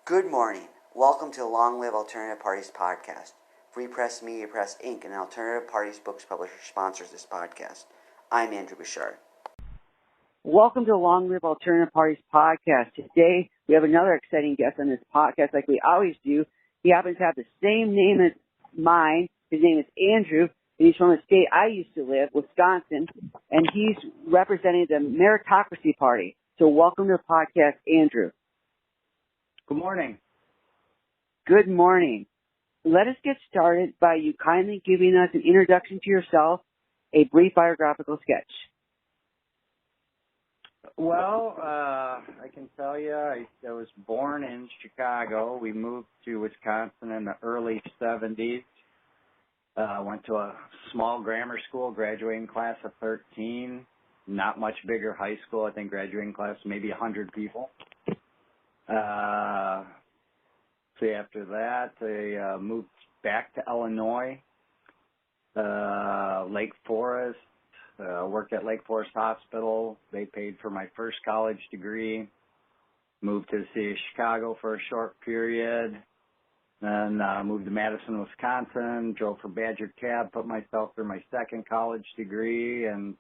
Good morning. Welcome to the Long Live Alternative Parties podcast. Free Press Media Press Inc., an alternative parties books publisher, sponsors this podcast. I'm Andrew Bouchard. Welcome to the Long Live Alternative Parties podcast. Today, we have another exciting guest on this podcast like we always do. He happens to have the same name as mine. His name is Andrew, and he's from the state I used to live, Wisconsin, and he's representing the Meritocracy Party. So welcome to the podcast, Andrew. Good morning. Good morning. Let us get started by you kindly giving us an introduction to yourself, a brief biographical sketch. Well, I can tell you, I was born in Chicago. We moved to Wisconsin in the early 70s. Went to a small grammar school, graduating class of 13. Not much bigger high school. I think graduating class maybe 100 people. So after that, I moved back to Illinois, Lake Forest, worked at Lake Forest Hospital. They paid for my first college degree. Moved to the city of Chicago for a short period. Then moved to Madison, Wisconsin, drove for Badger Cab, put myself through my second college degree, and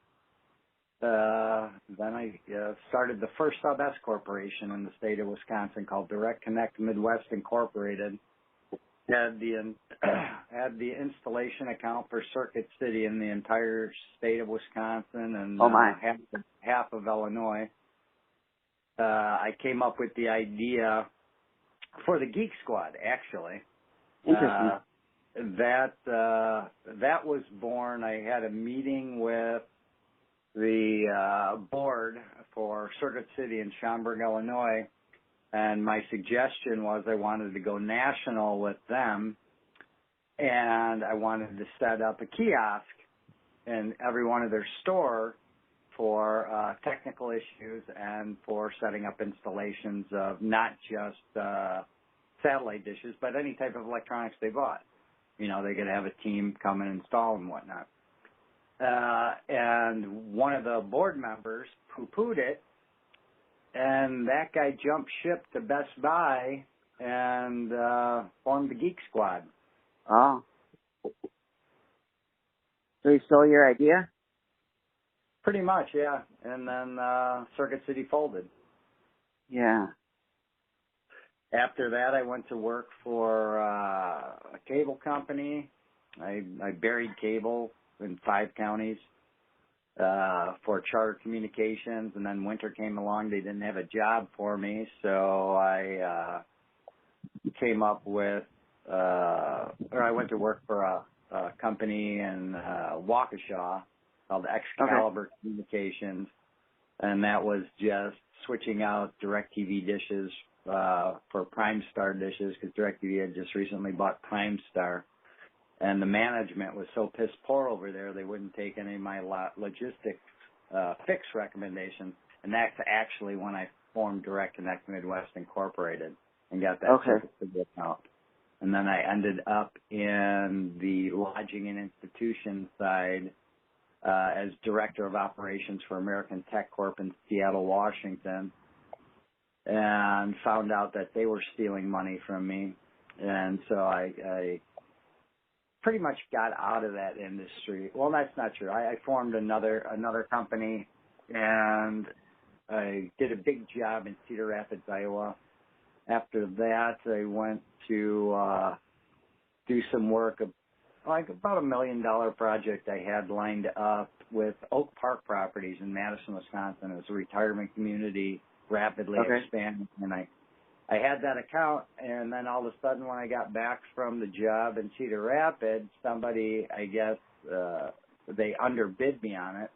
then I started the first sub-S corporation in the state of Wisconsin called Direct Connect Midwest Incorporated. Had the installation account for Circuit City in the entire state of Wisconsin and half of Illinois. I came up with the idea for the Geek Squad, actually. Interesting. That was born. I had a meeting with the board for Circuit City in Schaumburg, Illinois, and my suggestion was I wanted to go national with them, and I wanted to set up a kiosk in every one of their stores for technical issues and for setting up installations of not just satellite dishes, but any type of electronics they bought. You know, they could have a team come and install and whatnot. And one of the board members poo-pooed it, and that guy jumped ship to Best Buy and formed the Geek Squad. Oh. So he stole your idea? Pretty much, yeah. And then Circuit City folded. Yeah. After that, I went to work for a cable company. I buried cable in 5 counties for Charter Communications, and then winter came along. They didn't have a job for me, so I came up with, or I went to work for a company in Waukesha called Excalibur Communications, and that was just switching out DirecTV dishes for Prime Star dishes, because DirecTV had just recently bought Prime Star. And the management was so piss poor over there, they wouldn't take any of my logistics fix recommendations. And that's actually when I formed Direct Connect Midwest Incorporated and got that Circuit City account. And then I ended up in the lodging and institution side as Director of Operations for American Tech Corp in Seattle, Washington, and found out that they were stealing money from me. And so I pretty much got out of that industry. Well, that's not true. I formed another company, and I did a big job in Cedar Rapids, Iowa. After that, I went to do some work, like about $1 million project I had lined up with Oak Park Properties in Madison, Wisconsin. It was a retirement community, rapidly expanding, and I had that account, and then all of a sudden when I got back from the job in Cedar Rapids, somebody, I guess, they underbid me on it.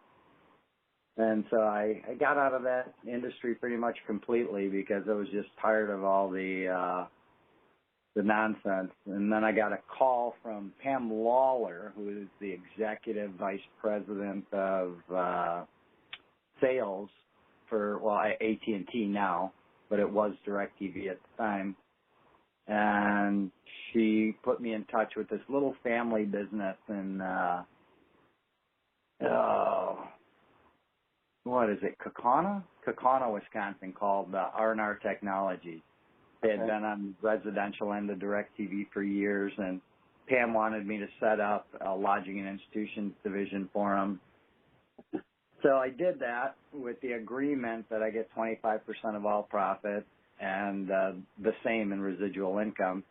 And so I got out of that industry pretty much completely because I was just tired of all the nonsense. And then I got a call from Pam Lawler, who is the executive vice president of sales for, well, AT&T now, but it was DirecTV at the time. And she put me in touch with this little family business in, what is it, Kaukauna, Wisconsin, called R&R Technologies. They had been on residential end of DirecTV for years, and Pam wanted me to set up a lodging and institutions division for them. So I did that with the agreement that I get 25% of all profit and the same in residual income.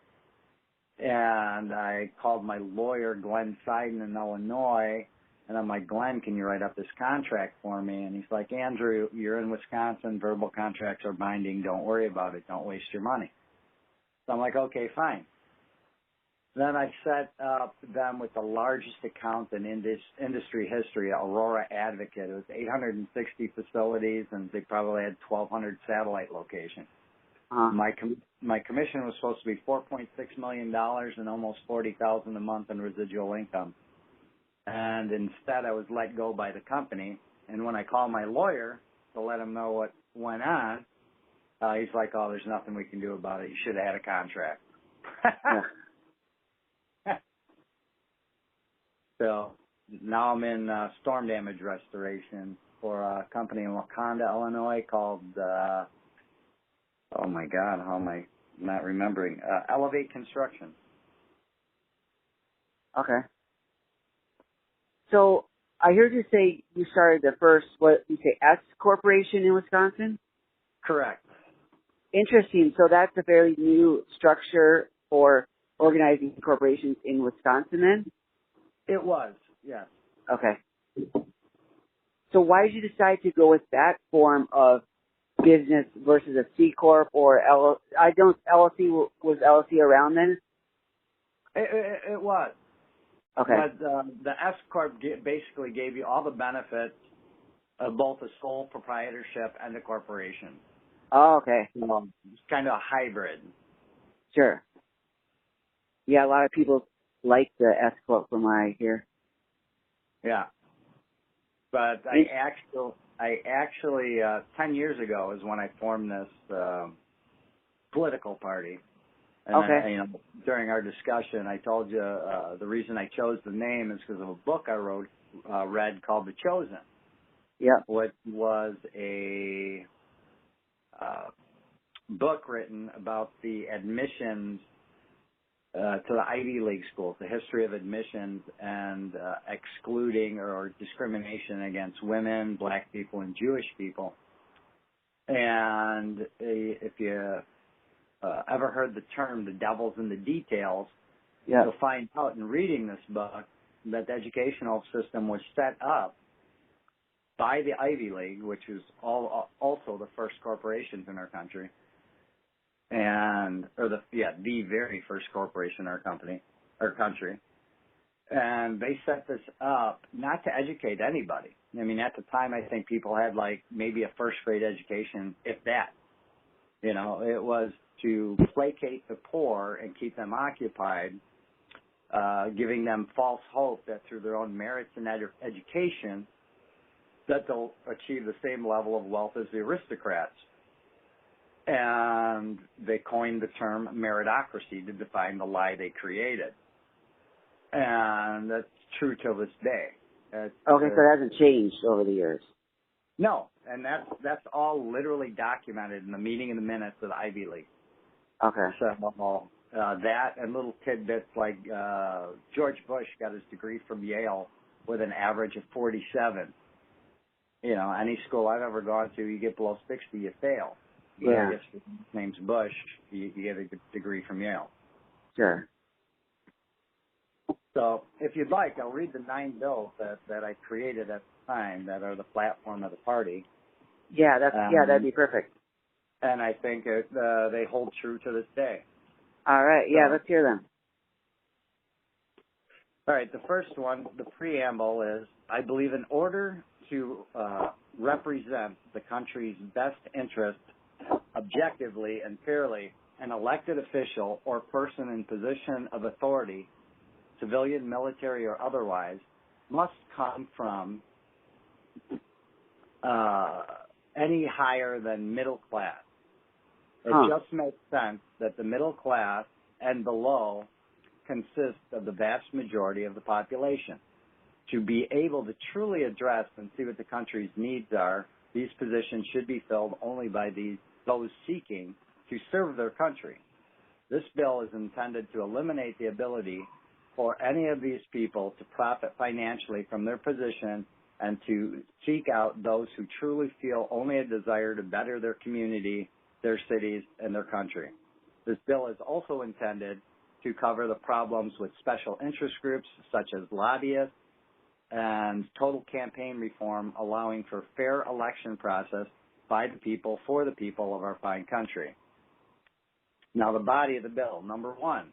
And I called my lawyer, Glenn Seiden in Illinois, and I'm like, Glenn, can you write up this contract for me? And he's like, Andrew, you're in Wisconsin. Verbal contracts are binding. Don't worry about it. Don't waste your money. So I'm like, okay, fine. Then I set up them with the largest account in industry history, Aurora Advocate. It was 860 facilities, and they probably had 1,200 satellite locations. My commission was supposed to be $4.6 million and almost $40,000 a month in residual income. And instead, I was let go by the company. And when I called my lawyer to let him know what went on, he's like, oh, there's nothing we can do about it. You should have had a contract. So now I'm in storm damage restoration for a company in Wakanda, Illinois called, oh my God, how am I not remembering? Elevate Construction. Okay. So I heard you say you started the first, what you say, S Corporation in Wisconsin? Correct. Interesting. So that's a fairly new structure for organizing corporations in Wisconsin then? It was, yes. Okay. So why did you decide to go with that form of business versus a C Corp or LLC? Was LLC around then? It was. Okay. But the S Corp basically gave you all the benefits of both a sole proprietorship and a corporation. Oh, okay. It's kind of a hybrid. Sure. Yeah, a lot of people like the S Corp from what I hear. Yeah. But I actually 10 years ago is when I formed this political party. And okay. During our discussion, I told you the reason I chose the name is because of a book I read called The Chosen. Yeah. Which was a book written about the admissions to the Ivy League schools, the history of admissions and excluding or discrimination against women, black people, and Jewish people. And if you ever heard the term the devil's in the details, you'll find out in reading this book that the educational system was set up by the Ivy League, which is also the first corporations in our country. The very first corporation in our country. And they set this up not to educate anybody. I mean, at the time, I think people had like maybe a first grade education, if that. It was to placate the poor and keep them occupied, giving them false hope that through their own merits and education, that they'll achieve the same level of wealth as the aristocrats. And they coined the term meritocracy to define the lie they created. And that's true till this day. Okay, so it hasn't changed over the years. No, and that's all literally documented in the meeting of the minutes of the Ivy League. Okay. So that and little tidbits like George Bush got his degree from Yale with an average of 47. Any school I've ever gone to, you get below 60, you fail. But I guess his name's Bush, you get a degree from Yale. Sure. So if you'd like, I'll read the 9 bills that I created at the time that are the platform of the party. Yeah, that'd be perfect. And I think they hold true to this day. All right. Yeah, let's hear them. All right. The first one, the preamble is, I believe in order to represent the country's best interest objectively and fairly, an elected official or person in position of authority, civilian, military, or otherwise, must come from any higher than middle class. It just makes sense that the middle class and below consist of the vast majority of the population. To be able to truly address and see what the country's needs are, these positions should be filled only by those seeking to serve their country. This bill is intended to eliminate the ability for any of these people to profit financially from their position and to seek out those who truly feel only a desire to better their community, their cities, and their country. This bill is also intended to cover the problems with special interest groups such as lobbyists and total campaign reform, allowing for fair election process by the people for the people of our fine country. Now, the body of the bill. Number one,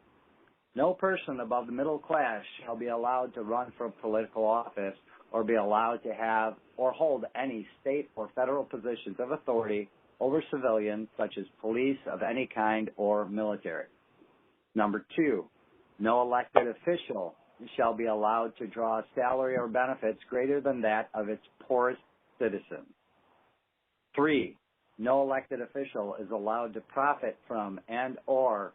no person above the middle class shall be allowed to run for political office or be allowed to have or hold any state or federal positions of authority over civilians such as police of any kind or military. Number two, no elected official shall be allowed to draw a salary or benefits greater than that of its poorest citizens. 3, no elected official is allowed to profit from and or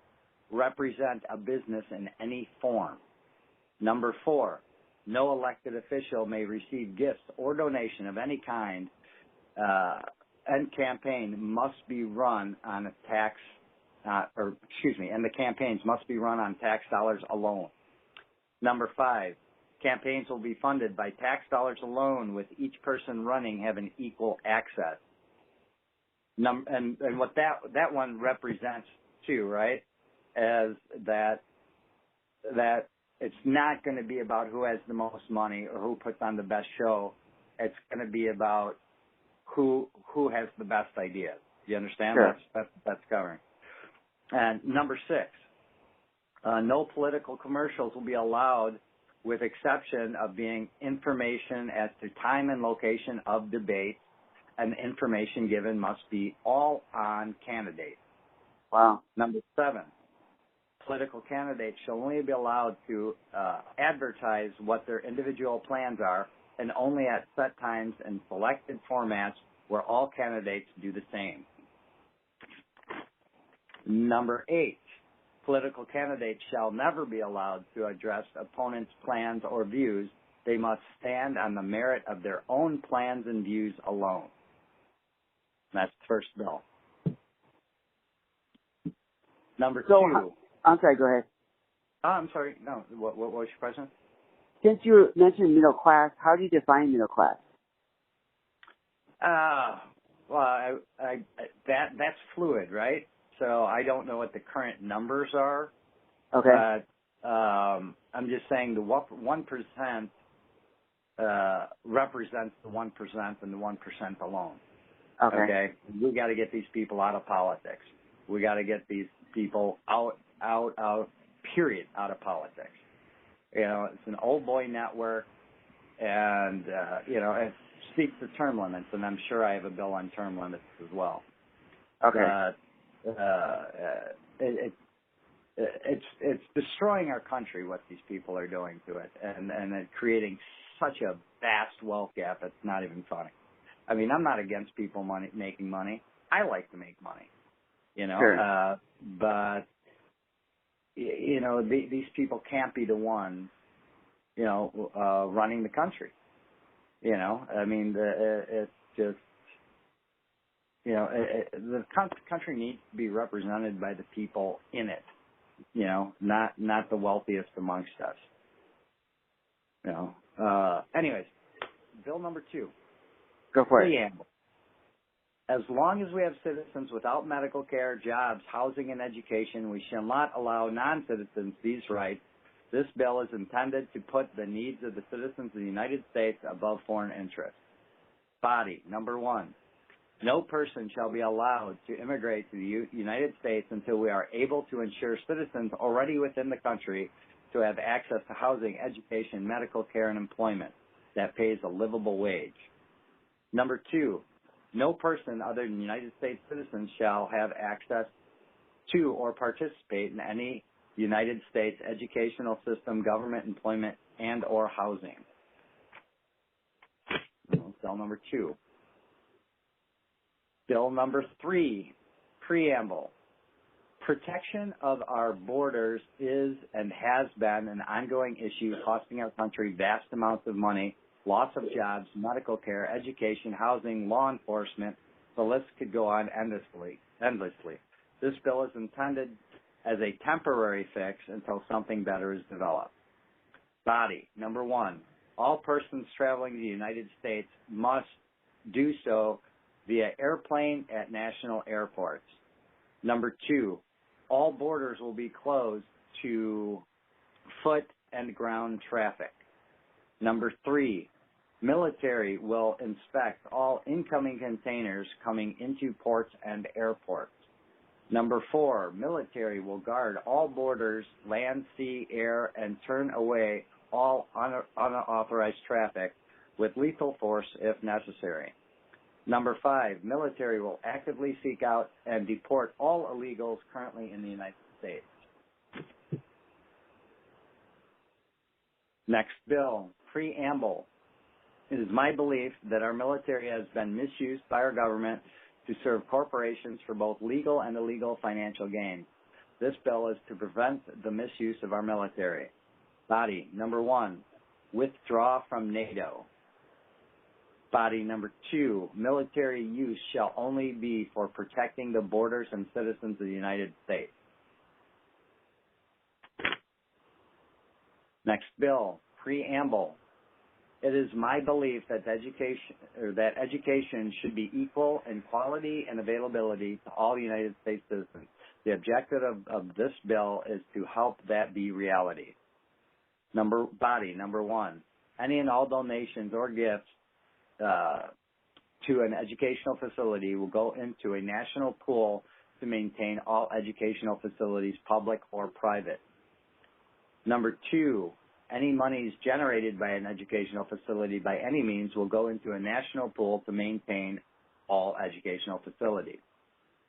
represent a business in any form. Number 4, no elected official may receive gifts or donation of any kind, and campaign must be run on a tax, and the campaigns must be run on tax dollars alone. Number 5, campaigns will be funded by tax dollars alone, with each person running having equal access. And what that one represents too, right, is that it's not going to be about who has the most money or who puts on the best show. It's going to be about who has the best ideas. You understand? Sure. That's covering. And number 6, no political commercials will be allowed, with exception of being information as to time and location of debate, and the information given must be all on candidates. Wow. Number 7, political candidates shall only be allowed to advertise what their individual plans are, and only at set times and selected formats where all candidates do the same. Number 8, political candidates shall never be allowed to address opponents' plans or views. They must stand on the merit of their own plans and views alone. That's the first bill. Number 2. I'm sorry, go ahead. Oh, I'm sorry. No, what was your question? Since you mentioned middle class, how do you define middle class? Well, that's fluid, right? So I don't know what the current numbers are. Okay. But I'm just saying the 1% represents the 1% and the 1% alone. Okay. We got to get these people out of politics. We got to get these people out of politics. You know, it's an old boy network, and it speaks to term limits, and I'm sure I have a bill on term limits as well. Okay. It's destroying our country what these people are doing to it, and it's creating such a vast wealth gap. It's not even funny. I mean, I'm not against people making money. I like to make money, Sure. but these people can't be the ones, running the country. I mean, it's just, the country needs to be represented by the people in it, not the wealthiest amongst us. Anyways, bill number 2. Go for it. Preamble. As long as we have citizens without medical care, jobs, housing, and education, we shall not allow non-citizens these rights. This bill is intended to put the needs of the citizens of the United States above foreign interests. Body. Number 1, no person shall be allowed to immigrate to the United States until we are able to ensure citizens already within the country to have access to housing, education, medical care, and employment that pays a livable wage. Number 2, no person other than United States citizens shall have access to or participate in any United States educational system, government, employment, and or housing. Bill number 2. Bill number 3, preamble. Protection of our borders is and has been an ongoing issue costing our country vast amounts of money, loss of jobs, medical care, education, housing, law enforcement. The list could go on endlessly. This bill is intended as a temporary fix until something better is developed. Body, number 1, all persons traveling to the United States must do so via airplane at national airports. Number 2, all borders will be closed to foot and ground traffic. Number 3, military will inspect all incoming containers coming into ports and airports. Number 4, military will guard all borders, land, sea, air, and turn away all unauthorized traffic with lethal force if necessary. Number 5, military will actively seek out and deport all illegals currently in the United States. Next bill, preamble. It is my belief that our military has been misused by our government to serve corporations for both legal and illegal financial gain. This bill is to prevent the misuse of our military. Body, number 1, withdraw from NATO. Body, number 2, military use shall only be for protecting the borders and citizens of the United States. Next bill, preamble. It is my belief that education should be equal in quality and availability to all United States citizens. The objective of this bill is to help that be reality. Body, number 1, any and all donations or gifts to an educational facility will go into a national pool to maintain all educational facilities, public or private. Number 2, any monies generated by an educational facility by any means will go into a national pool to maintain all educational facilities.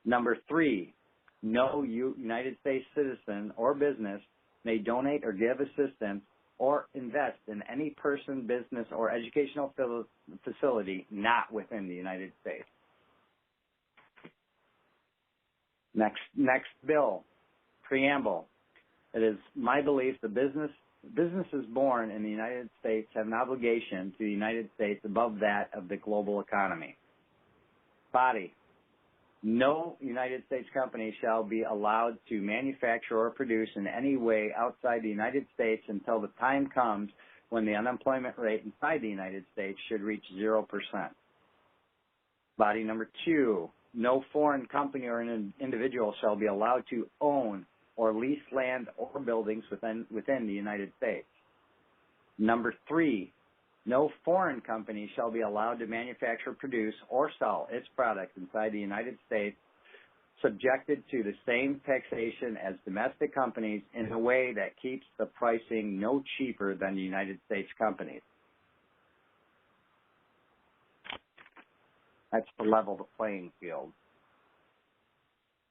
Number 3, no United States citizen or business may donate or give assistance or invest in any person, business, or educational facility not within the United States. Next bill, preamble. It is my belief the businesses born in the United States have an obligation to the United States above that of the global economy. Body. No United States company shall be allowed to manufacture or produce in any way outside the United States until the time comes when the unemployment rate inside the United States should reach 0%. Body number 2, no foreign company or an individual shall be allowed to own or lease land or buildings within the United States. Number 3, no foreign company shall be allowed to manufacture, produce, or sell its products inside the United States subjected to the same taxation as domestic companies in a way that keeps the pricing no cheaper than the United States companies. That's to level the playing field.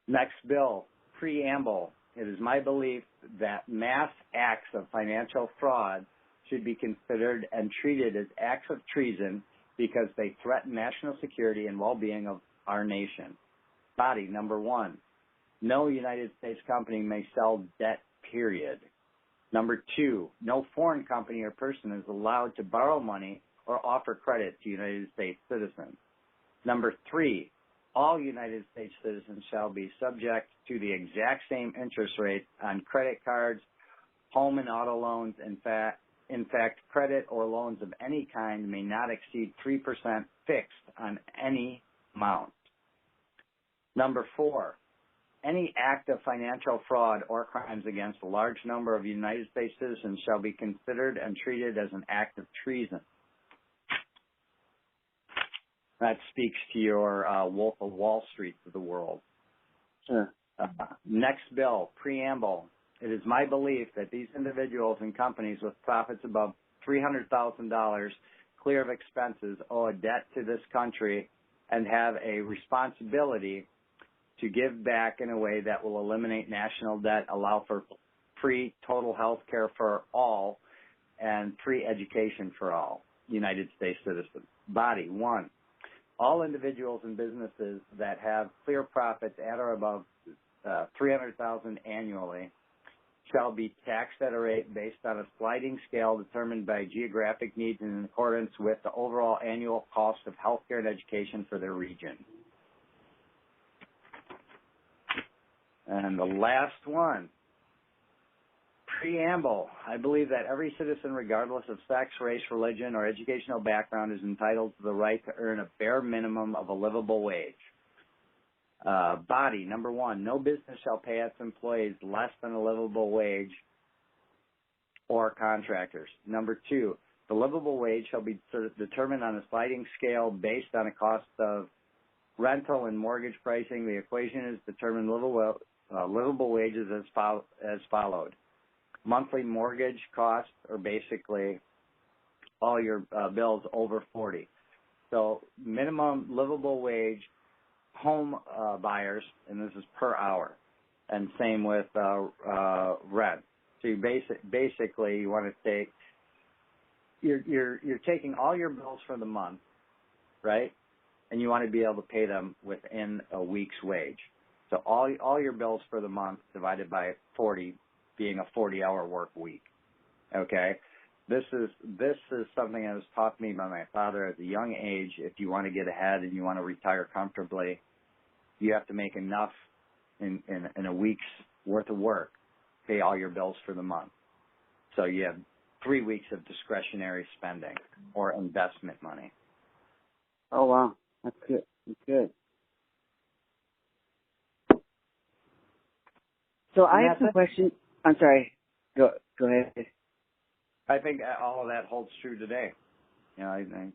Next bill, preamble. It is my belief that mass acts of financial fraud should be considered and treated as acts of treason because they threaten national security and well-being of our nation. Body, number 1, no United States company may sell debt, period. Number 2, no foreign company or person is allowed to borrow money or offer credit to United States citizens. Number 3, all United States citizens shall be subject to the exact same interest rates on credit cards, home and auto loans. In fact, credit or loans of any kind may not exceed 3% fixed on any amount. Number 4, any act of financial fraud or crimes against a large number of United States citizens shall be considered and treated as an act of treason. That speaks to your Wolf of Wall Street of the world. Sure. Next bill, preamble. It is my belief that these individuals and companies with profits above $300,000 clear of expenses owe a debt to this country and have a responsibility to give back in a way that will eliminate national debt, allow for free total health care for all, and free education for all United States citizens. Body, 1, all individuals and businesses that have clear profits at or above $300,000 annually shall be taxed at a rate based on a sliding scale determined by geographic needs and in accordance with the overall annual cost of health care and education for their region. And the last one, preamble. I believe that every citizen, regardless of sex, race, religion, or educational background, is entitled to the right to earn a bare minimum of a livable wage. Body, number one, no business shall pay its employees less than a livable wage or contractors. Number two, the livable wage shall be determined on a sliding scale based on a cost of rental and mortgage pricing. The equation is determined livable wages as followed. Monthly mortgage costs are basically all your bills over 40. So minimum livable wage home buyers, and this is per hour, and same with rent. So you basically you want to take you're taking all your bills for the month, right? And you want to be able to pay them within a week's wage. So all your bills for the month divided by 40 being a 40-hour work week. Okay? This is something that was taught me by my father at a young age. If you want to get ahead and you want to retire comfortably, you have to make enough in a week's worth of work, pay all your bills for the month. So you have 3 weeks of discretionary spending or investment money. Oh, wow. That's good. That's good. So I have some questions. I'm sorry. Go ahead. I think all of that holds true today. You know,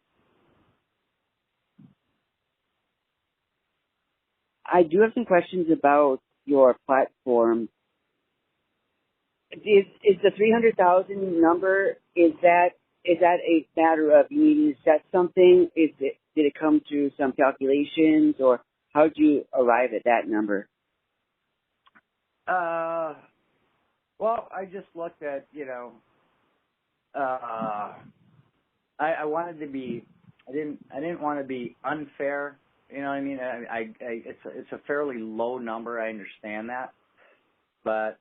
I do have some questions about your platform. Is the 300,000 number, is that a matter of you needing to set something? Did it come through some calculations, or how did you arrive at that number? Well, I just looked at, I wanted to be, I didn't want to be unfair. You know what I mean? It's a fairly low number. I understand that, but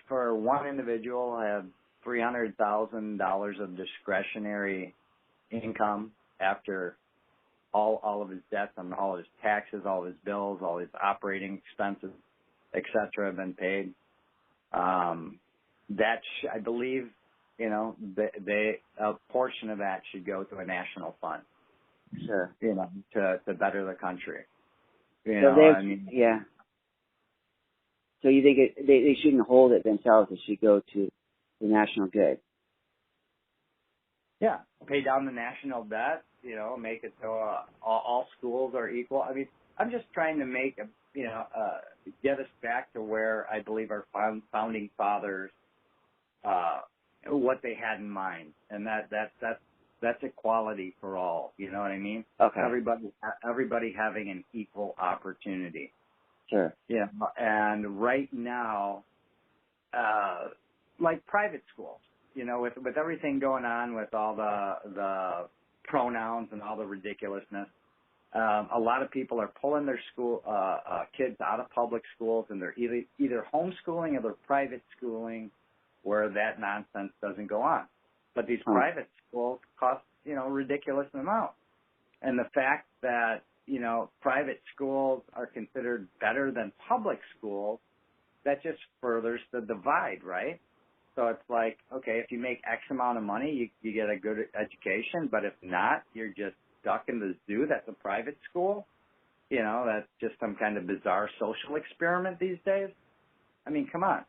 for one individual, I have $300,000 of discretionary income after all of his debts and all of his taxes, all of his bills, all his operating expenses, etc. have been paid. I believe, a portion of that should go to a national fund. Sure. To better the country. Yeah. So you think they shouldn't hold it themselves? It should go to the national good. Yeah. Pay down the national debt. Make it so all schools are equal. I mean, I'm just trying to make get us back to where I believe our founding fathers what they had in mind, and that's equality for all. You know what I mean? Okay. Everybody having an equal opportunity. Sure. Yeah. And right now, like private schools, with everything going on with all the pronouns and all the ridiculousness, a lot of people are pulling their kids out of public schools, and they're either homeschooling or they're private schooling, where that nonsense doesn't go on. But these private schools cost, ridiculous amount. And the fact that, private schools are considered better than public schools, that just furthers the divide, right? So it's like, okay, if you make X amount of money, you get a good education, but if not, you're just stuck in the zoo. That's a private school. That's just some kind of bizarre social experiment these days. I mean, come on.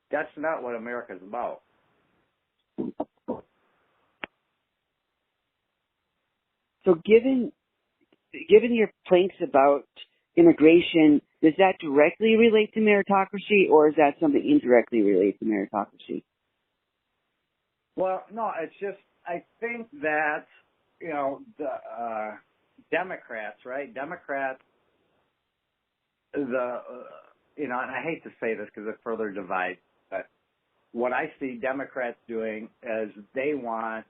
That's not what America's about. So given your planks about immigration, does that directly relate to meritocracy, or is that something indirectly related to meritocracy? Well, no, it's just, I think that, the Democrats, right? Democrats, and I hate to say this because it further divides, but what I see Democrats doing is they want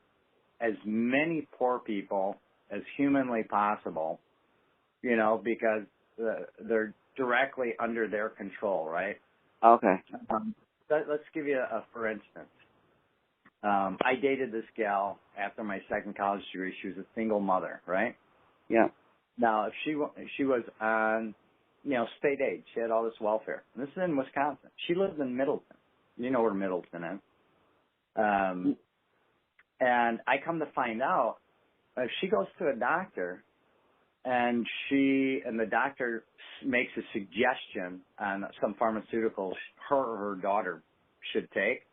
as many poor people as humanly possible, because they're directly under their control, right? Okay. Let's give you for instance. I dated this gal after my second college degree. She was a single mother, right? Yeah. Now, if she was on, state aid, she had all this welfare. And this is in Wisconsin. She lives in Middleton. You know where Middleton is. And I come to find out, if she goes to a doctor and the doctor makes a suggestion on some pharmaceuticals her or her daughter should take,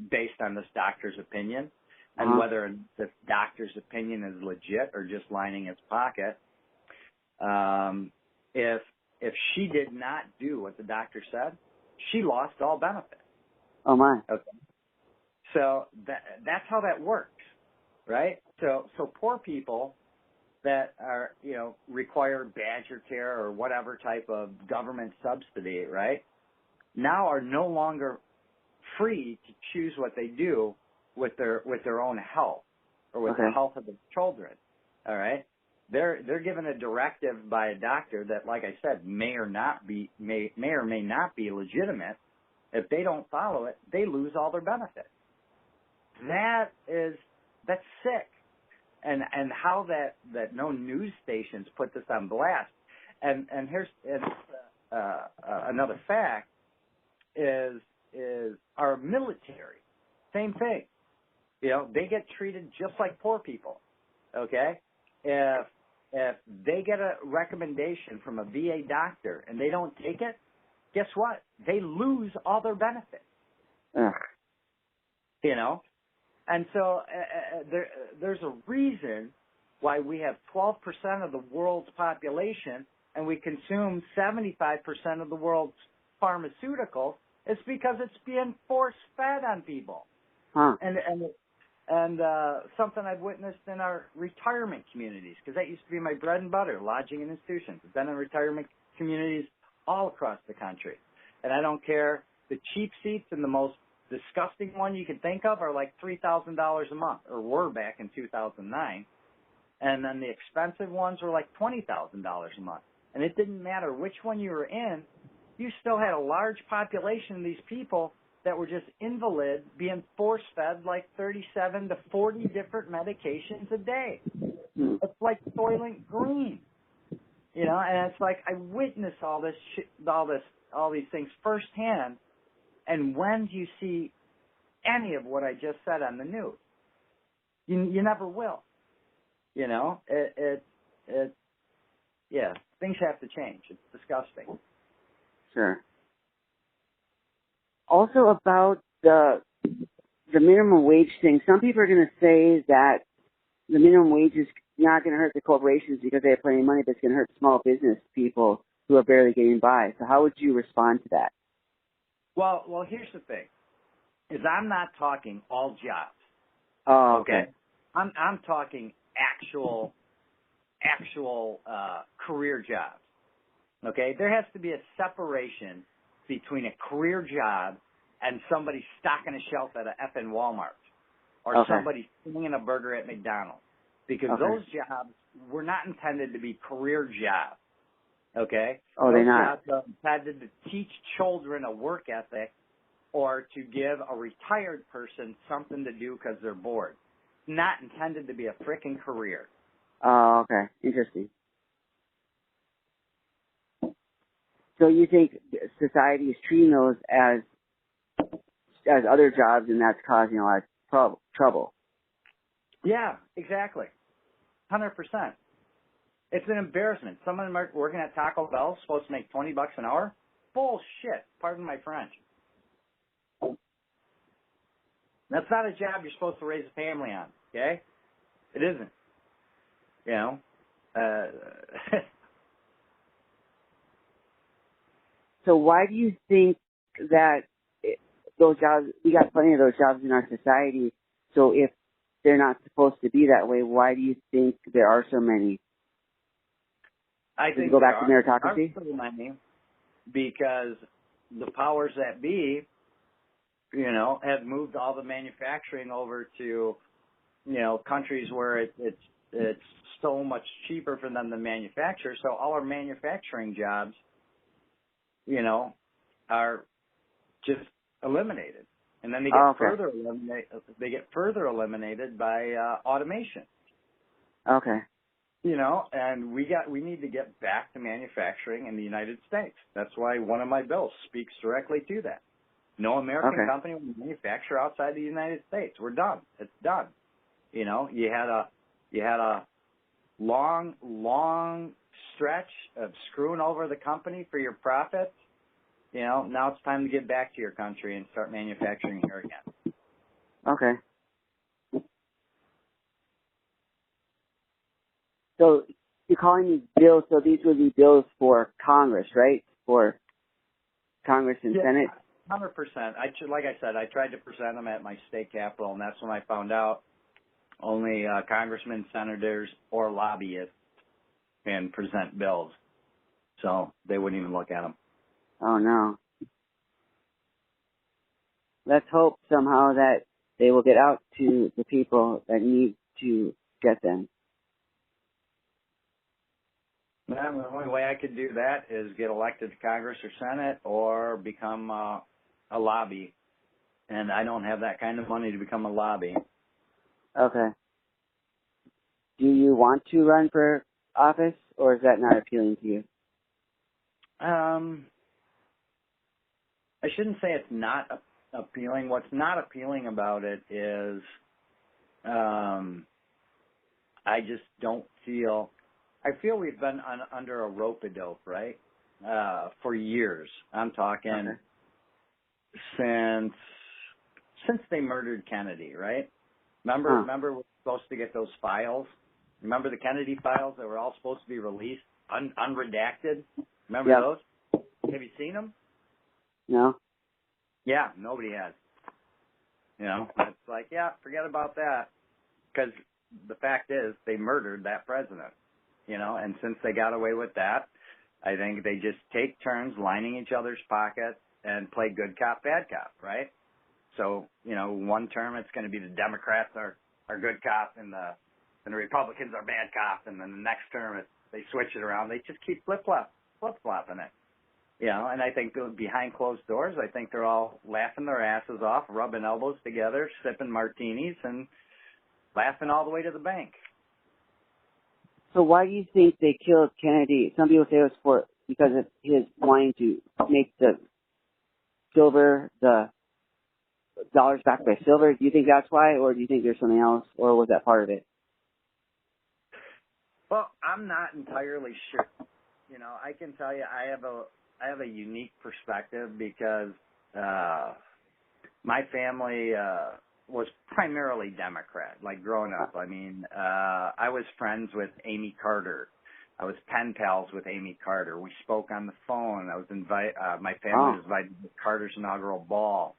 based on this doctor's opinion, and whether the doctor's opinion is legit or just lining its pocket. If she did not do what the doctor said, she lost all benefit. Oh my. Okay. So that's how that works, right? So poor people that are, require Badger Care or whatever type of government subsidy, right, now are no longer free to choose what they do with their own health or with the health of the children. All right, they're given a directive by a doctor that, like I said, may or may not be legitimate. If they don't follow it, they lose all their benefits. That's sick. And how that no news stations put this on blast. And here's another fact is our military. Same thing. They get treated just like poor people. Okay? If they get a recommendation from a VA doctor and they don't take it, guess what? They lose all their benefits. Ugh. And so there's a reason why we have 12% of the world's population and we consume 75% of the world's pharmaceuticals. It's because it's being force-fed on people. Huh. And something I've witnessed in our retirement communities, because that used to be my bread and butter, lodging and institutions. I've been in retirement communities all across the country. And I don't care, the cheap seats and the most disgusting one you can think of are like $3,000 a month, or were back in 2009. And then the expensive ones were like $20,000 a month. And it didn't matter which one you were in, you still had a large population of these people that were just invalids being force-fed like 37 to 40 different medications a day. It's like Soylent Green, and it's like I witnessed all these things firsthand. And when do you see any of what I just said on the news? You never will. Things have to change. It's disgusting. Sure. Also about the minimum wage thing, some people are going to say that the minimum wage is not going to hurt the corporations because they have plenty of money, but it's going to hurt small business people who are barely getting by. So how would you respond to that? Well, here's the thing, is I'm not talking all jobs. Oh, okay. I'm talking actual career jobs. Okay? There has to be a separation between a career job and somebody stocking a shelf at a effing Walmart or somebody slinging a burger at McDonald's, because those jobs were not intended to be career jobs. Okay? Oh, they're not. Those jobs are intended to teach children a work ethic or to give a retired person something to do because they're bored. Not intended to be a frickin' career. Oh, okay. Interesting. So you think society is treating those as other jobs, and that's causing a lot of trouble? Yeah, exactly. 100%. It's an embarrassment. Someone working at Taco Bell is supposed to make $20 an hour? Bullshit. Pardon my French. That's not a job you're supposed to raise a family on, okay? It isn't. So why do you think that those jobs, we got plenty of those jobs in our society, so if they're not supposed to be that way, why do you think there are so many? I think go back to meritocracy? There are so many because the powers that be, have moved all the manufacturing over to, countries where it's so much cheaper for them to manufacture. So all our manufacturing jobs, are just eliminated, and then they get further eliminated by automation. Okay. and we need to get back to manufacturing in the United States. That's why one of my bills speaks directly to that. No American company will manufacture outside the United States. We're done. It's done. You had a long stretch of screwing over the company for your profits. Now it's time to get back to your country and start manufacturing here again. Okay. So you're calling these bills, so these would be bills for Congress, right? For Congress and Senate? 100%. Like I said, I tried to present them at my state capitol, and that's when I found out only congressmen, senators, or lobbyists can present bills. So they wouldn't even look at them. Oh, no. Let's hope somehow that they will get out to the people that need to get them. Well, the only way I could do that is get elected to Congress or Senate or become a lobby. And I don't have that kind of money to become a lobby. Okay. Do you want to run for office, or is that not appealing to you? I shouldn't say it's not appealing. What's not appealing about it is I just don't feel... I feel we've been under a rope-a-dope, right, for years. I'm talking since they murdered Kennedy, right? Remember we're supposed to get those files? Remember the Kennedy files that were all supposed to be released, unredacted? Remember those? Have you seen them? No. Yeah, nobody has. It's like, forget about that. Because the fact is, they murdered that president. And since they got away with that, I think they just take turns lining each other's pockets and play good cop, bad cop, right? So, one term it's going to be the Democrats are good cop and the Republicans are bad cop, and then the next term they switch it around. They just keep flip-flopping it. And I think behind closed doors, I think they're all laughing their asses off, rubbing elbows together, sipping martinis, and laughing all the way to the bank. So why do you think they killed Kennedy? Some people say it was because of his wanting to make the dollars back by silver. Do you think that's why, or do you think there's something else, or was that part of it? Well, I'm not entirely sure. I can tell you I have a unique perspective because my family was primarily Democrat, like growing up. I mean, I was friends with Amy Carter. I was pen pals with Amy Carter. We spoke on the phone. I was my family was invited to Carter's inaugural ball.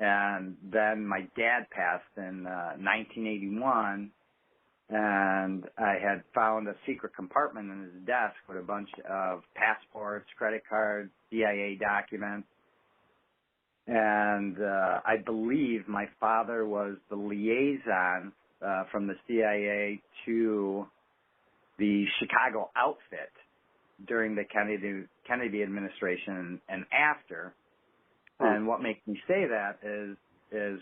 And then my dad passed in 1981, and I had found a secret compartment in his desk with a bunch of passports, credit cards, CIA documents. And I believe my father was the liaison from the CIA to the Chicago outfit during the Kennedy administration and after. And what makes me say that is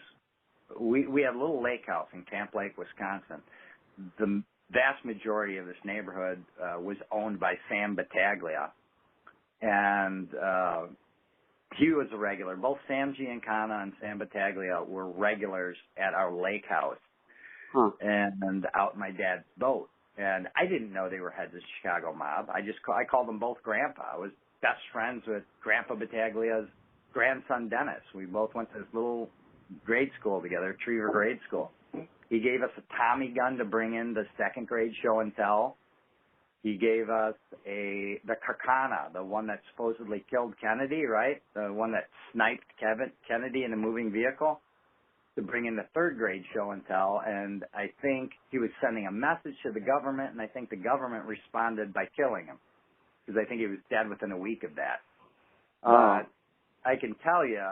we had a little lake house in Camp Lake, Wisconsin. The vast majority of this neighborhood was owned by Sam Battaglia. And he was a regular. Both Sam Giancana and Sam Battaglia were regulars at our lake house and out in my dad's boat. And I didn't know they were heads of the Chicago mob. I called them both Grandpa. I was best friends with Grandpa Battaglia's grandson, Dennis. We both went to this little grade school together, Trevor Grade School. He gave us a Tommy gun to bring in the second grade show and tell. He gave us the Carcana, the one that supposedly killed Kennedy, right? The one that sniped Kennedy in a moving vehicle, to bring in the third grade show and tell. And I think he was sending a message to the government, and I think the government responded by killing him, because I think he was dead within a week of that. But I can tell you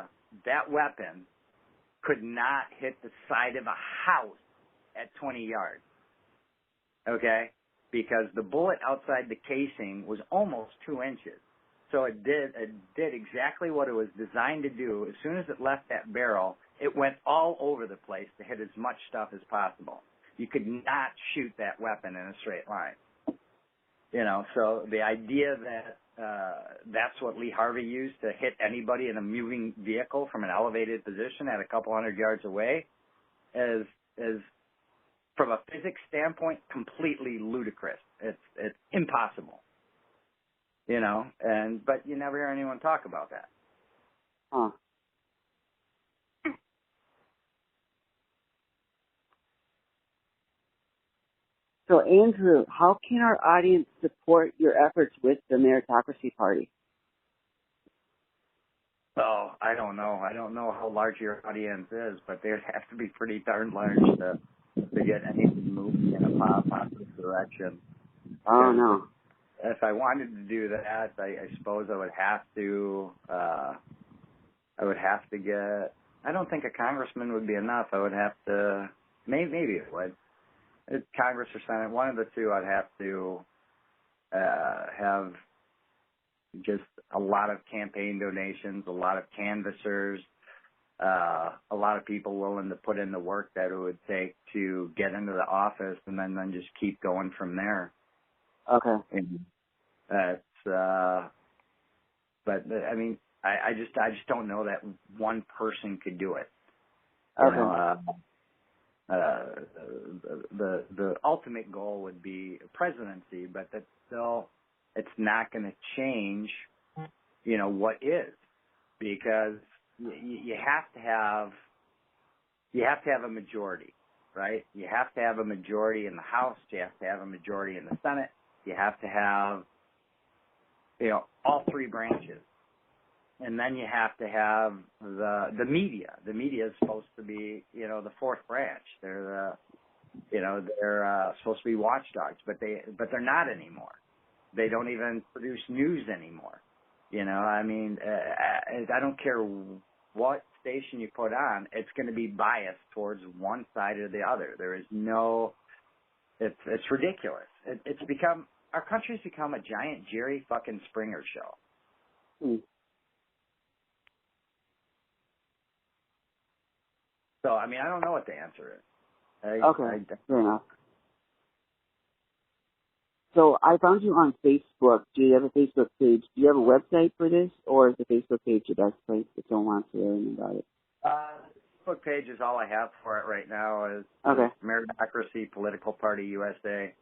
that weapon could not hit the side of a house at 20 yards, okay? Because the bullet outside the casing was almost 2 inches. So it did exactly what it was designed to do. As soon as it left that barrel, it went all over the place to hit as much stuff as possible. you could not shoot that weapon in a straight line. So the idea that that's what Lee Harvey used to hit anybody in a moving vehicle from an elevated position at a couple hundred yards away is from a physics standpoint completely ludicrous. It's impossible. But you never hear anyone talk about that. Huh. So, Andrew, how can our audience support your efforts with the Meritocracy Party? Oh, I don't know. I don't know how large your audience is, but they have to be pretty darn large to get anything moving in a positive direction. Oh, no. If I wanted to do that, I suppose I would have to. Get. I don't think a congressman would be enough. I would have to. Maybe it would. Congress or Senate, one of the two. I'd have to have just a lot of campaign donations, a lot of canvassers, a lot of people willing to put in the work that it would take to get into the office, and then just keep going from there. Okay. And that's, but I mean, I just don't know that one person could do it. Okay. The ultimate goal would be presidency, but that's still, it's not going to change, what is, because you have to have a majority, right? You have to have a majority in the House. You have to have a majority in the Senate. You have to have, all three branches. And then you have to have the media. The media is supposed to be, the fourth branch. They're they're supposed to be watchdogs, but they're not anymore. They don't even produce news anymore. I don't care what station you put on, it's going to be biased towards one side or the other. There is no, it's ridiculous. Our country's become a giant Jerry fucking Springer show. So, I don't know what the answer is. Okay, fair enough. So I found you on Facebook. Do you have a Facebook page? Do you have a website for this, or is the Facebook page the best place if someone wants to learn about it? Facebook page is all I have for it right now. Is Meritocracy Political Party USA.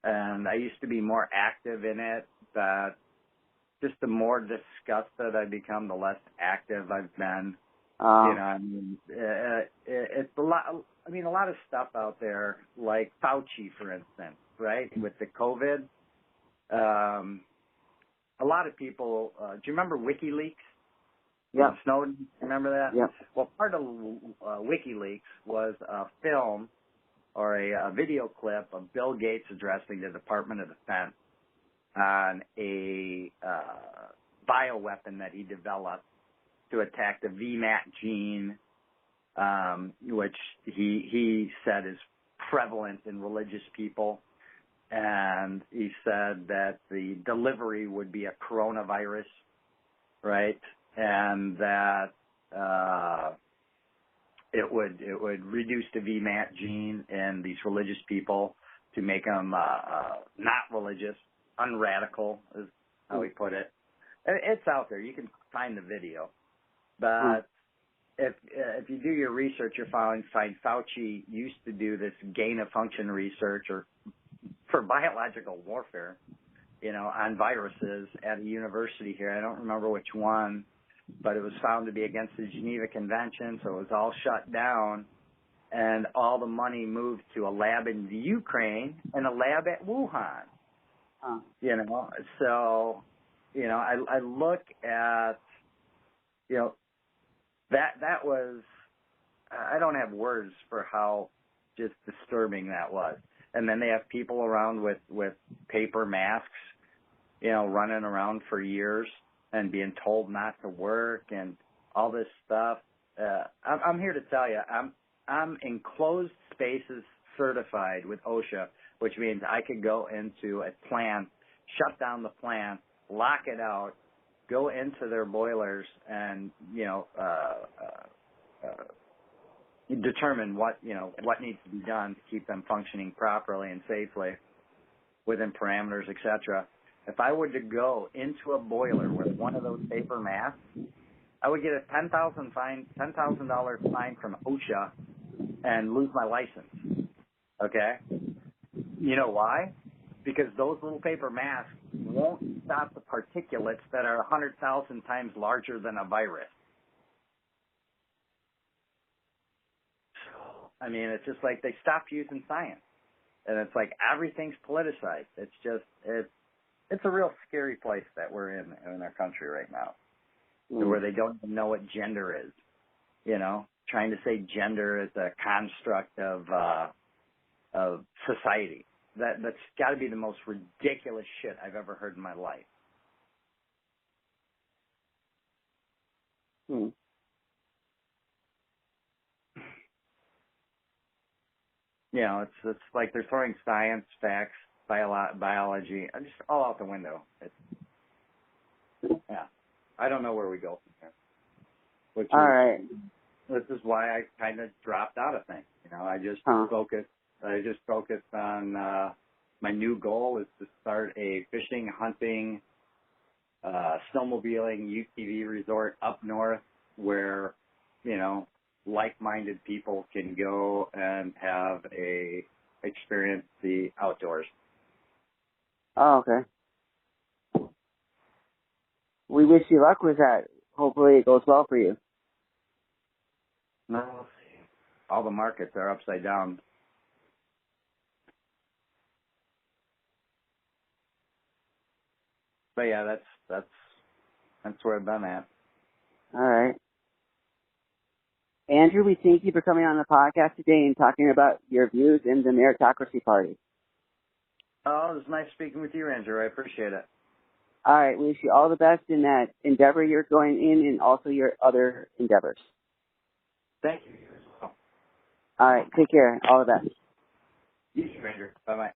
And I used to be more active in it, but just the more disgusted I become, the less active I've been. It's a lot. A lot of stuff out there, like Fauci, for instance, right? With the COVID, a lot of people. Do you remember WikiLeaks? Yeah. Snowden, remember that? Yeah. Well, part of WikiLeaks was a film or a video clip of Bill Gates addressing the Department of Defense on a bioweapon that he developed to attack the VMAT gene, which he said is prevalent in religious people. And he said that the delivery would be a coronavirus, right? And that it would reduce the VMAT gene in these religious people to make them not religious, unradical is how he put it. It's out there. You can find the video. But if you do your research, you'll find Fauci used to do this gain-of-function research or for biological warfare, on viruses at a university here. I don't remember which one, but it was found to be against the Geneva Convention, so it was all shut down, and all the money moved to a lab in the Ukraine and a lab at Wuhan. So, I look at, that was, I don't have words for how just disturbing that was. And then they have people around with paper masks, running around for years and being told not to work and all this stuff. I'm here to tell you, I'm enclosed spaces certified with OSHA, which means I could go into a plant, shut down the plant, lock it out, go into their boilers and, determine what needs to be done to keep them functioning properly and safely within parameters, etc. If I were to go into a boiler with one of those paper masks, I would get a $10,000 fine from OSHA and lose my license. Okay? You know why? Because those little paper masks won't stop the particulates that are 100,000 times larger than a virus. I mean, it's just like they stopped using science. And it's like everything's politicized. It's a real scary place that we're in our country right now, where they don't even know what gender is. Trying to say gender is a construct of society. That's got to be the most ridiculous shit I've ever heard in my life. It's like they're throwing science, facts, biology, just all out the window. I don't know where we go from here. All right. This is why I kind of dropped out of things. I just focused on my new goal is to start a fishing, hunting, snowmobiling, UTV resort up north where, like-minded people can go and experience the outdoors. Oh, okay. We wish you luck with that. Hopefully it goes well for you. No, we'll see. All the markets are upside down. But yeah, that's where I've been at. All right. Andrew, we thank you for coming on the podcast today and talking about your views in the Meritocracy Party. Oh, it was nice speaking with you, Andrew. I appreciate it. All right. We wish you all the best in that endeavor you're going in and also your other endeavors. Thank you. All right. Take care. All the best. You too, Andrew. Bye-bye.